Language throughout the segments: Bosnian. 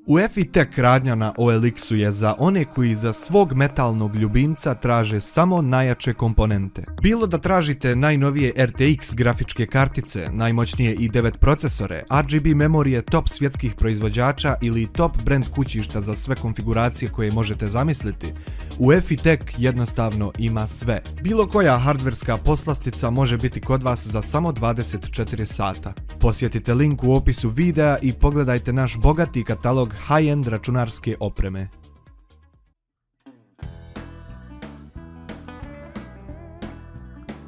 UEFA Tech radnja na OLX-u je za one koji za svog metalnog ljubimca traže samo najjače komponente. Bilo da tražite najnovije RTX grafičke kartice, najmoćnije i9 procesore, RGB memorije top svjetskih proizvođača ili top brand kućišta za sve konfiguracije koje možete zamisliti, UEFA Tech jednostavno ima sve. Bilo koja hardverska poslastica može biti kod vas za samo 24 sata. Posjetite link u opisu videa i pogledajte naš bogati katalog high-end računarske opreme.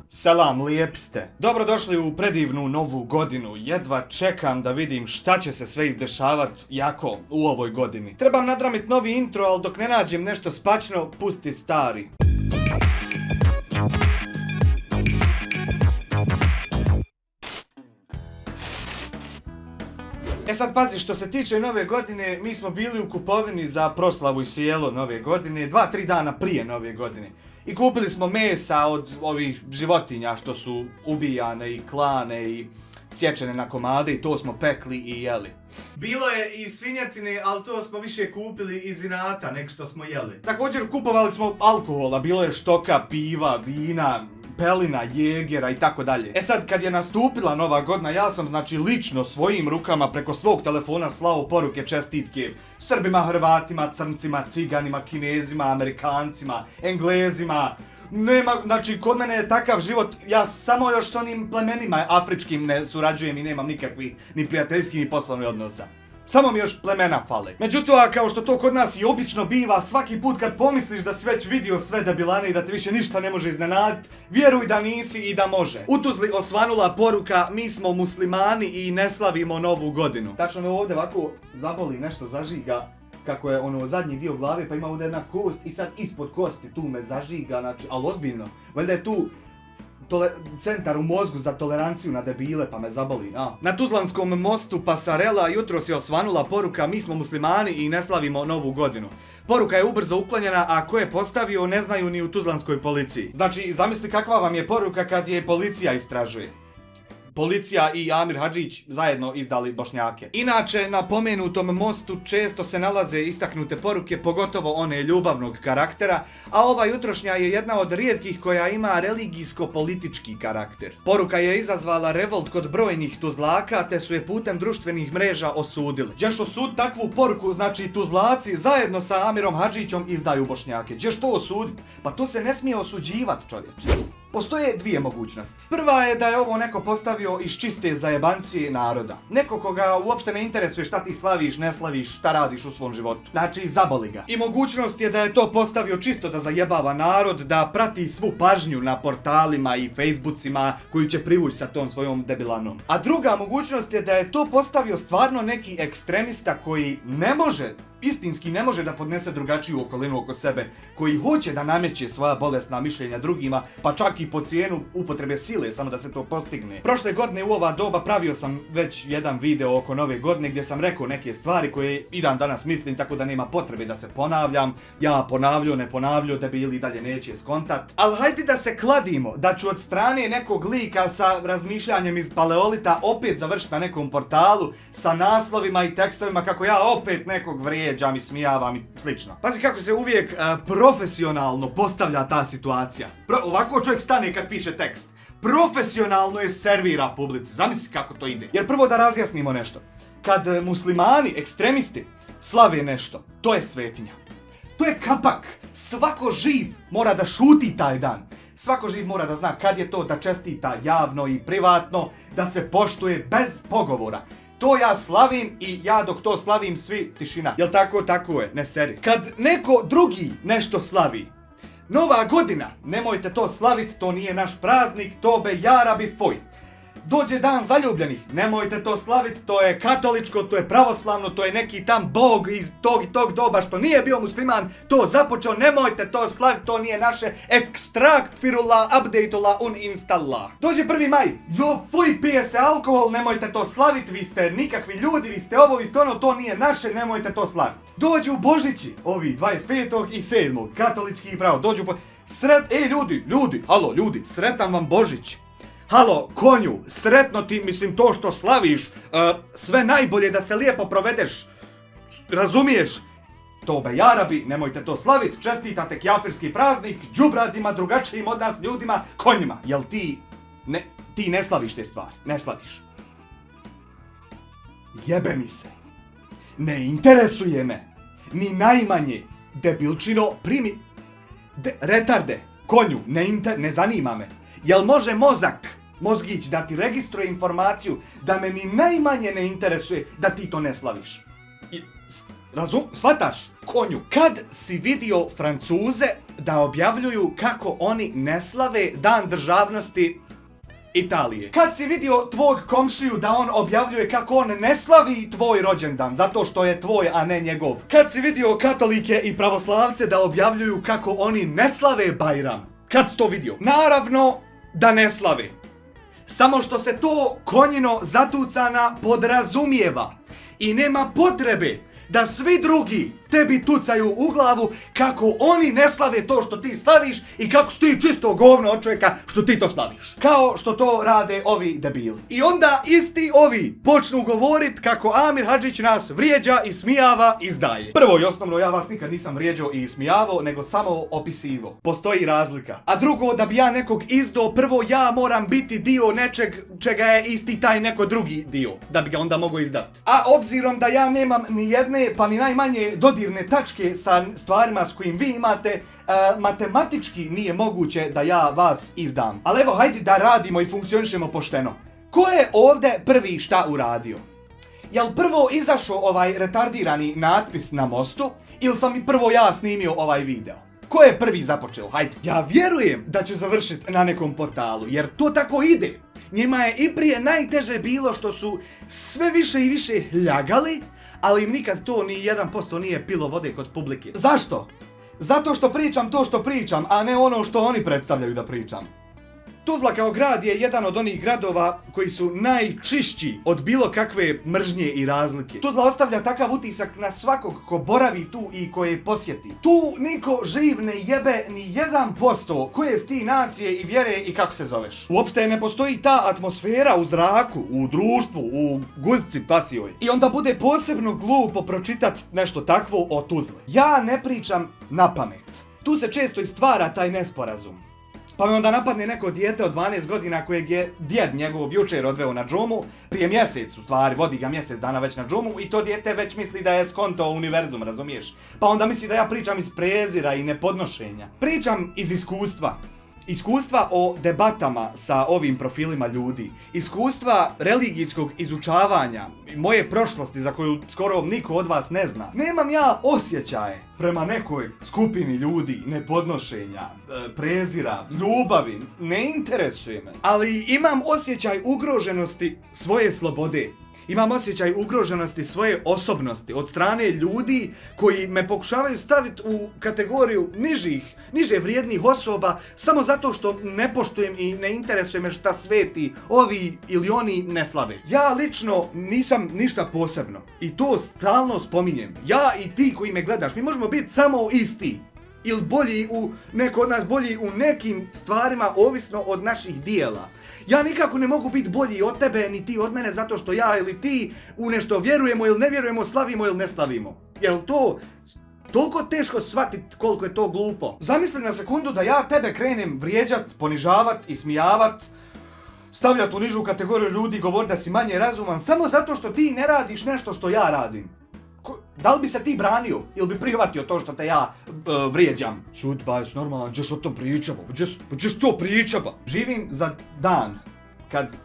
Salam, lijepi ste. Dobrodošli u predivnu novu godinu. Jedva čekam da vidim šta će se sve izdešavat jako u ovoj godini. Trebam nadramit novi intro, ali dok ne nađem nešto spačno, pusti stari. E sad pazi, što se tiče nove godine, mi smo bili u kupovini za proslavu i sjelo nove godine, 2-3 dana prije nove godine. I kupili smo mesa od ovih životinja što su ubijane i klane i sječene na komade i to smo pekli i jeli. Bilo je i svinjetine, ali to smo više kupili iz inata nek što smo jeli. Također kupovali smo alkohola, bilo je štoka, piva, vina, pelina, jegera i tako dalje. E sad, kad je nastupila nova godina, ja sam znači lično svojim rukama preko svog telefona slao poruke čestitke Srbima, Hrvatima, Crncima, Ciganima, Kinezima, Amerikancima, Englezima. Nema, znači kod mene je takav život, ja samo još s onim plemenima afričkim ne surađujem i nemam nikakvih ni prijateljskih ni poslovnih odnosa. Samo mi još plemena fale. Međutim, kao što to kod nas i obično biva, svaki put kad pomisliš da si već vidio sve debilane i da te više ništa ne može iznenaditi, vjeruj da nisi i da može. U Tuzli osvanula poruka, mi smo muslimani i ne slavimo novu godinu. Tačno me ovdje ovako zaboli, nešto zažiga, kako je ono zadnji dio glave, pa ima ovdje jedna kost i sad ispod kosti tu me zažiga, znači, ali ozbiljno. Valjda je tu centar u mozgu za toleranciju na debile, pa me zaboli, a. Na Tuzlanskom mostu Pasarela jutros je osvanula poruka, mi smo muslimani i ne slavimo novu godinu. Poruka je ubrzo uklonjena, a ko je postavio ne znaju ni u tuzlanskoj policiji. Znači, zamisli kakva vam je poruka kad je policija istražuje. Policija i Amir Hadžić zajedno izdali Bošnjake. Inače, na pomenutom mostu često se nalaze istaknute poruke, pogotovo one ljubavnog karaktera, a ova jutrošnja je jedna od rijetkih koja ima religijsko-politički karakter. Poruka je izazvala revolt kod brojnih Tuzlaka, te su je putem društvenih mreža osudili. Đeš osud takvu poruku, znači Tuzlaci zajedno sa Amirom Hadžićom izdaju Bošnjake. Đeš to osudit? Pa to se ne smije osuđivat, čovječe. Postoje dvije mogućnosti. Prva je da je ovo neko postavio iz čiste zajebancije naroda. Neko koga uopšte ne interesuje šta ti slaviš, ne slaviš, šta radiš u svom životu. Znači, zaboli ga. I mogućnost je da je to postavio čisto da zajebava narod, da prati svu pažnju na portalima i Facebookcima koju će privući sa tom svojom debilanom. A druga mogućnost je da je to postavio stvarno neki ekstremista koji istinski ne može da podnese drugačiju okolinu oko sebe, koji hoće da nameće svoja bolesna mišljenja drugima, pa čak i po cijenu upotrebe sile, samo da se to postigne. Prošle godine u ova doba pravio sam već jedan video oko nove godine gdje sam rekao neke stvari koje i dan danas mislim, tako da nema potrebe da se ponavljam. Ja ne ponavljao, da bi ili dalje neće skontat. Ali hajde da se kladimo da ću od strane nekog lika sa razmišljanjem iz paleolita opet završiti na nekom portalu sa naslovima i tekstovima kako ja opet nekog vrijeđam i smijavam i slično. Pazi kako se uvijek profesionalno postavlja ta situacija. Ovako čovjek stane kad piše tekst. Profesionalno je servira publici. Zamisli kako to ide. Jer prvo da razjasnimo nešto. Kad muslimani, ekstremisti, slave nešto, to je svetinja. To je kapak. Svako živ mora da šuti taj dan. Svako živ mora da zna kad je to da čestita javno i privatno, da se poštuje bez pogovora. To ja slavim i ja dok to slavim svi tišina. Jel tako? Tako je, ne seri. Kad neko drugi nešto slavi, nova godina, nemojte to slavit, to nije naš praznik, to be jarabi foj. Dođe dan zaljubljenih, nemojte to slavit, to je katoličko, to je pravoslavno, to je neki tam bog iz tog i tog doba što nije bio musliman, to započeo, nemojte to slavit, to nije naše ekstrakt firullah, updateullah, uninstallah. Dođe 1. maj, fuj, pije se alkohol, nemojte to slavit, vi ste nikakvi ljudi, vi ste ovo, vi ste ono, to nije naše, nemojte to slavit. Dođu Božići, ovi 25. i 7. katolički i pravo, dođu ljudi, sretan vam Božić. Halo, konju, sretno ti, mislim to što slaviš, sve najbolje da se lijepo provedeš Razumiješ? Tobe Jarabi, nemojte to slavit, čestitate kjafirski praznik, džubradima, drugačijim od nas ljudima, konjima. Jel ti ne slaviš te stvari, ne slaviš. Jebe mi se. Ne interesuje me. Ni najmanje. Debilčino, primi... retarde, konju, ne zanima me. Jel može mozgić da ti registruje informaciju da me ni najmanje ne interesuje da ti to ne slaviš? Shvataš? Konju. Kad si vidio Francuze da objavljuju kako oni ne slave Dan državnosti Italije? Kad si vidio tvog komšiju da on objavljuje kako on ne slavi tvoj rođendan zato što je tvoj, a ne njegov? Kad si vidio katolike i pravoslavce da objavljuju kako oni ne slave Bajram? Kad si to vidio? Naravno da ne slave. Samo što se to konjino zatucana podrazumijeva i nema potrebe da svi drugi tebi tucaju u glavu kako oni ne slave to što ti slaviš i kako si ti čisto govno od čovjeka što ti to slaviš. Kao što to rade ovi debili. I onda isti ovi počnu govorit kako Amir Hadžić nas vrijeđa, ismijava, izdaje. Prvo i osnovno, ja vas nikad nisam vrijeđao i ismijavao, nego samo opisivo. Postoji razlika. A drugo, da bi ja nekog izdao, prvo ja moram biti dio nečeg čega je isti taj neko drugi dio, da bi ga onda mogao izdat. A obzirom da ja nemam ni jedne, pa ni najmanje dodirne tačke sa stvarima s kojim vi imate, matematički nije moguće da ja vas izdam. Ali evo, hajde da radimo i funkcionišemo pošteno. Ko je ovdje prvi šta uradio? Jel prvo izašao ovaj retardirani natpis na mostu ili sam i prvo ja snimio ovaj video? Ko je prvi započeo? Hajde. Ja vjerujem da ću završiti na nekom portalu, jer to tako ide. Njima je i prije najteže bilo što su sve više i više ljagali, ali im nikad to ni 1% nije pilo vode kod publike. Zašto? Zato što pričam to što pričam, a ne ono što oni predstavljaju da pričam. Tuzla kao grad je jedan od onih gradova koji su najčišći od bilo kakve mržnje i razlike. Tuzla ostavlja takav utisak na svakog ko boravi tu i koje posjeti. Tu niko živ ne jebe ni 1% koje si ti nacije i vjere i kako se zoveš. Uopšte ne postoji ta atmosfera u zraku, u društvu, u guzici pasijoj. I onda bude posebno glupo pročitat nešto takvo o Tuzli. Ja ne pričam na pamet. Tu se često i stvara taj nesporazum. Pa me onda napadne neko dijete od 12 godina kojeg je djed njegov jučer odveo na džumu, prije mjesec u stvari, vodi ga mjesec dana već na džumu i to dijete već misli da je skonto univerzum, razumiješ? Pa onda misli da ja pričam iz prezira i nepodnošenja. Pričam iz iskustva. Iskustva o debatama sa ovim profilima ljudi, iskustva religijskog izučavanja, moje prošlosti za koju skoro niko od vas ne zna. Nemam ja osjećaje prema nekoj skupini ljudi, nepodnošenja, prezira, ljubavi, ne interesuje me. Ali imam osjećaj ugroženosti svoje slobode. Imam osjećaj ugroženosti svoje osobnosti od strane ljudi koji me pokušavaju staviti u kategoriju niže vrijednih osoba samo zato što ne poštujem i ne interesuje me šta sveti ovi ili oni ne slave. Ja lično nisam ništa posebno i to stalno spominjem. Ja i ti koji me gledaš, mi možemo biti samo isti. Ili bolji neko od nas bolji u nekim stvarima ovisno od naših dijela. Ja nikako ne mogu biti bolji od tebe ni ti od mene zato što ja ili ti u nešto vjerujemo ili ne vjerujemo, slavimo ili ne slavimo. Jel to toliko teško shvatiti koliko je to glupo? Zamisli na sekundu da ja tebe krenem vrijeđat, ponižavat, ismijavat, stavljat u nižu kategoriju ljudi, govor da si manje razuman samo zato što ti ne radiš nešto što ja radim. Da li bi se ti branio ili bi prihvatio to što te ja vrijeđam? Čut, ba, jes normalan, ćeš o tom pričati, pa ćeš to pričati. Živim za dan,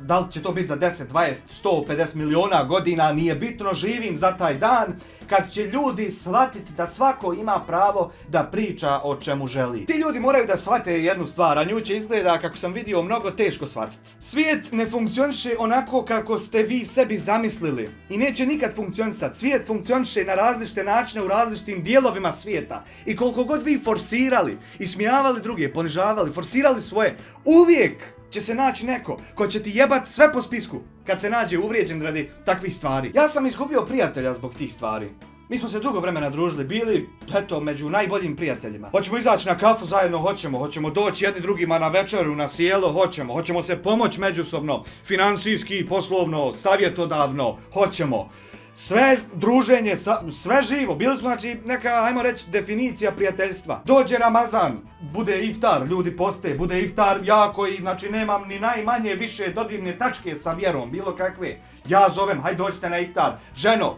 da li će to biti za 10, 20, 150 miliona godina, nije bitno, živim za taj dan kad će ljudi shvatiti da svako ima pravo da priča o čemu želi. Ti ljudi moraju da shvate jednu stvar, a nju će izgleda, kako sam vidio, mnogo teško shvatiti. Svijet ne funkcioniše onako kako ste vi sebi zamislili i neće nikad funkcionisati. Svijet funkcioniše na različite načine u različitim dijelovima svijeta i koliko god vi forsirali, ismijavali druge, ponižavali, forsirali svoje, uvijek će se naći neko ko će ti jebat sve po spisku kad se nađe uvrijeđen radi takvih stvari. Ja sam izgubio prijatelja zbog tih stvari. Mi smo se dugo vremena družili, bili, eto, među najboljim prijateljima. Hoćemo izaći na kafu zajedno, hoćemo doći jedni drugima na večeru, na sjelo, hoćemo se pomoći međusobno, financijski, poslovno, savjetodavno, hoćemo. sve druženje, sve živo. Bili smo, znači, neka, ajmo reći, definicija prijateljstva. Dođe Ramazan, bude iftar, ljudi poste, bude iftar, ja koji, znači, nemam ni najmanje više dodirne tačke sa vjerom, bilo kakve. Ja zovem, hajde dođite na iftar. Ženo,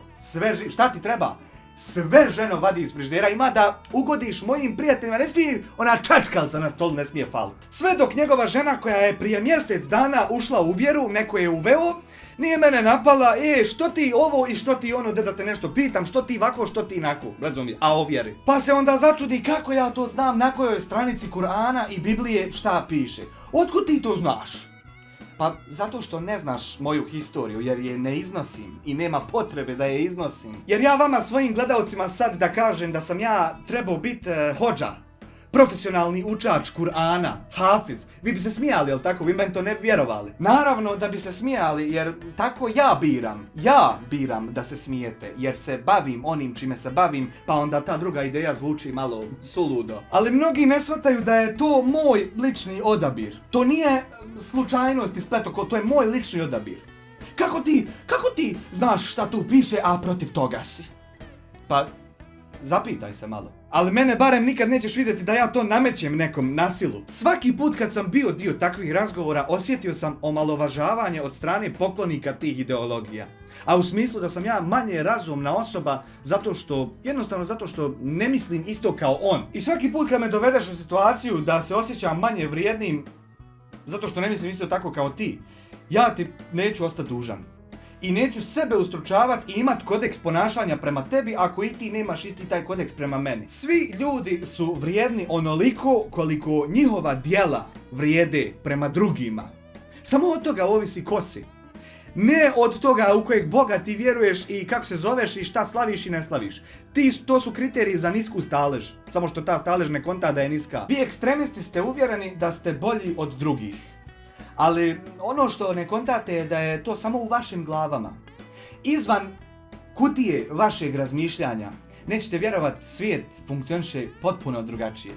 šta ti treba? Sve ženo vadi iz frižidera, ima da ugodiš mojim prijateljima, ne smije ona čačkalca na stolu, ne smije falit. Sve dok njegova žena koja je prije mjesec dana ušla u vjeru, neko je uveo, nije mene napala, što ti ovo i što ti ono, da te nešto pitam, što ti ovako, što ti inako, razumije, a o vjeri. Pa se onda začudi kako ja to znam, na kojoj stranici Kur'ana i Biblije šta piše. Otkud ti to znaš? Pa zato što ne znaš moju historiju, jer je ne iznosim i nema potrebe da je iznosim. Jer ja vama svojim gledaocima sad da kažem da sam ja trebao biti hodža, profesionalni učač Kur'ana, hafiz, vi bi se smijali, jel tako? Vi meni to ne bi vjerovali. Naravno da bi se smijali, jer tako ja biram da se smijete, jer se bavim onim čime se bavim, pa onda ta druga ideja zvuči malo suludo. Ali mnogi ne shvataju da je to moj lični odabir. To nije slučajnost i spletoko, to je moj lični odabir. Kako ti znaš šta tu piše, a protiv toga si? Pa, zapitaj se malo. Ali mene barem nikad nećeš vidjeti da ja to namećem nekom na silu. Svaki put kad sam bio dio takvih razgovora osjetio sam omalovažavanje od strane poklonika tih ideologija. A u smislu da sam ja manje razumna osoba jednostavno zato što ne mislim isto kao on. I svaki put kad me dovedeš u situaciju da se osjećam manje vrijednim zato što ne mislim isto tako kao ti, ja ti neću ostati dužan. I neću sebe ustručavati i imat kodeks ponašanja prema tebi ako i ti nemaš isti taj kodeks prema meni. Svi ljudi su vrijedni onoliko koliko njihova djela vrijede prema drugima. Samo od toga ovisi ko si. Ne od toga u kojeg Boga ti vjeruješ i kako se zoveš i šta slaviš i ne slaviš. To su kriteriji za nisku stalež. Samo što ta stalež ne konta da je niska. Vi ekstremisti ste uvjereni da ste bolji od drugih. Ali ono što ne kontate je da je to samo u vašim glavama. Izvan kutije vašeg razmišljanja, nećete vjerovati, svijet funkcioniše potpuno drugačije.